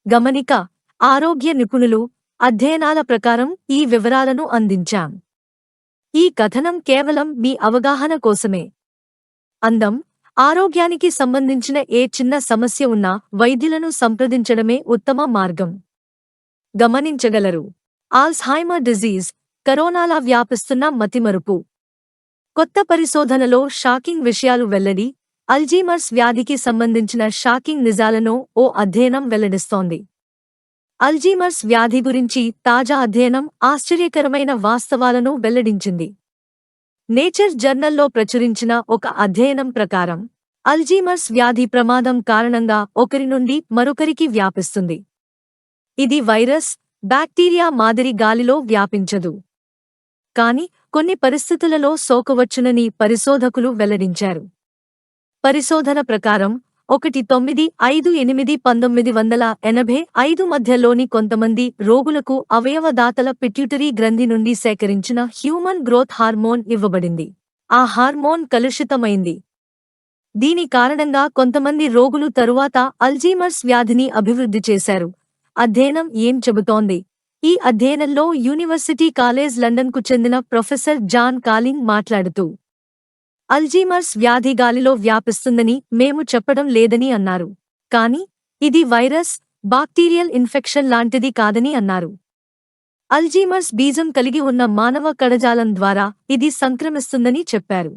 గమనిక: ఆరోగ్య నిపుణులు, అధ్యయనాల ప్రకారం ఈ వివరాలను అందించాం. ఈ కథనం కేవలం మీ అవగాహన కోసమే. అందం, ఆరోగ్యానికి సంబంధించిన ఏ చిన్న సమస్య ఉన్నా వైద్యులను సంప్రదించడమే ఉత్తమ మార్గం. గమనించగలరు: ఆల్ಝైమర్ డిజీజ్, కరోనాలా వ్యాపిస్తున్న మతిమరుపు. కొత్త పరిశోధనలో షాకింగ్ విషయాలు వెల్లడి. అల్జీమర్స్ వ్యాధికి సంబంధించిన షాకింగ్ నిజాలను ఓ అధ్యయనం వెల్లడిస్తోంది. అల్జీమర్స్ వ్యాధి గురించి తాజా అధ్యయనం ఆశ్చర్యకరమైన వాస్తవాలను వెల్లడించింది. నేచర్ జర్నల్లో ప్రచురించిన ఒక అధ్యయనం ప్రకారం అల్జీమర్స్ వ్యాధి ప్రమాదం కారణంగా ఒకరి నుండి మరొకరికి వ్యాపిస్తుంది. ఇది వైరస్, బ్యాక్టీరియా మాదిరి గాలిలో వ్యాపించదు. కాని కొన్ని పరిస్థితులలో సోకవచ్చునని పరిశోధకులు వెల్లడించారు. పరిశోధన ప్రకారం 1985 మధ్యలోని కొంతమంది రోగులకు అవయవదాతల పిట్యూటరీ గ్రంథి నుండి సేకరించిన హ్యూమన్ గ్రోత్ హార్మోన్ ఇవ్వబడింది. ఆ హార్మోన్ కలుషితమైంది. దీని కారణంగా కొంతమంది రోగులు తరువాత అల్జీమర్స్ వ్యాధిని అభివృద్ధి చేశారు. అధ్యయనం ఏం చెబుతోంది? ఈ అధ్యయనంలో యూనివర్సిటీ కాలేజ్ లండన్కు చెందిన ప్రొఫెసర్ జాన్ కాలింగ్ మాట్లాడుతూ, అల్జీమర్స్ వ్యాధి గాలిలో వ్యాపిస్తుందని మేము చెప్పడం లేదని అన్నారు. కాని ఇది వైరస్, బాక్టీరియల్ ఇన్ఫెక్షన్ లాంటిది కాదని అన్నారు. అల్జీమర్స్ బీజం కలిగి ఉన్న మానవ కణజాలం ద్వారా ఇది సంక్రమిస్తుందని చెప్పారు.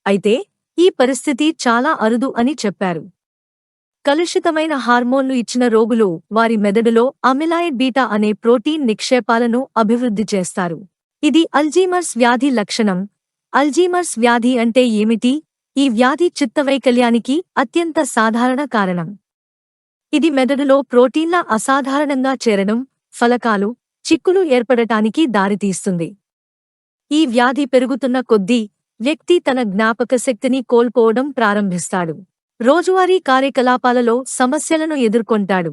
అయితే ఈ పరిస్థితి చాలా అరుదు అని చెప్పారు. కలుషితమైన హార్మోన్లు ఇచ్చిన రోగులు వారి మెదడులో అమిలాయిడ్ బీటా అనే ప్రోటీన్ నిక్షేపాలను అభివృద్ధి చేస్తారు. ఇది అల్జీమర్స్ వ్యాధి లక్షణం. అల్జీమర్స్ వ్యాధి అంటే ఏమిటి? ఈ వ్యాధి చిత్తవైకల్యానికి అత్యంత సాధారణ కారణం. ఇది మెదడులో ప్రోటీన్ల అసాధారణంగా చేరడం, ఫలకాలు, చిక్కులు ఏర్పడటానికి దారితీస్తుంది. ఈ వ్యాధి పెరుగుతున్న కొద్దీ వ్యక్తి తన జ్ఞాపకశక్తిని కోల్పోవడం ప్రారంభిస్తాడు. రోజువారీ కార్యకలాపాలలో సమస్యలను ఎదుర్కొంటాడు.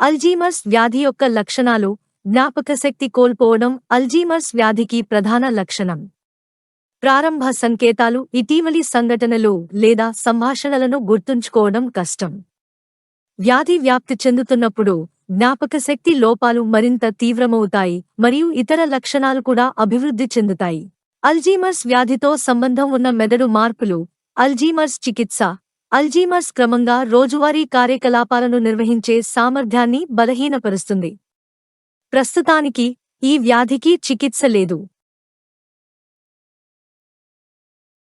అల్జీమర్స్ వ్యాధి యొక్క లక్షణాలు: జ్ఞాపకశక్తి కోల్పోవడం అల్జీమర్స్ వ్యాధికి ప్రధాన లక్షణం. ప్రారంభ సంకేతాలు: ఇటీవలి సంఘటనలు లేదా సంభాషణలను గుర్తుంచుకోవడం కష్టం. వ్యాధి వ్యాప్తి చెందుతున్నప్పుడు జ్ఞాపకశక్తి లోపాలు మరింత తీవ్రమవుతాయి మరియు ఇతర లక్షణాలు కూడా అభివృద్ధి చెందుతాయి. అల్జీమర్స్ వ్యాధితో సంబంధం ఉన్న మెదడు మార్పులు. అల్జీమర్స్ చికిత్స. అల్జీమర్స్ క్రమంగా రోజువారీ కార్యకలాపాలను నిర్వహించే సామర్థ్యాన్ని బలహీనపరుస్తుంది. ప్రస్తుతానికి ఈ వ్యాధికి చికిత్స లేదు.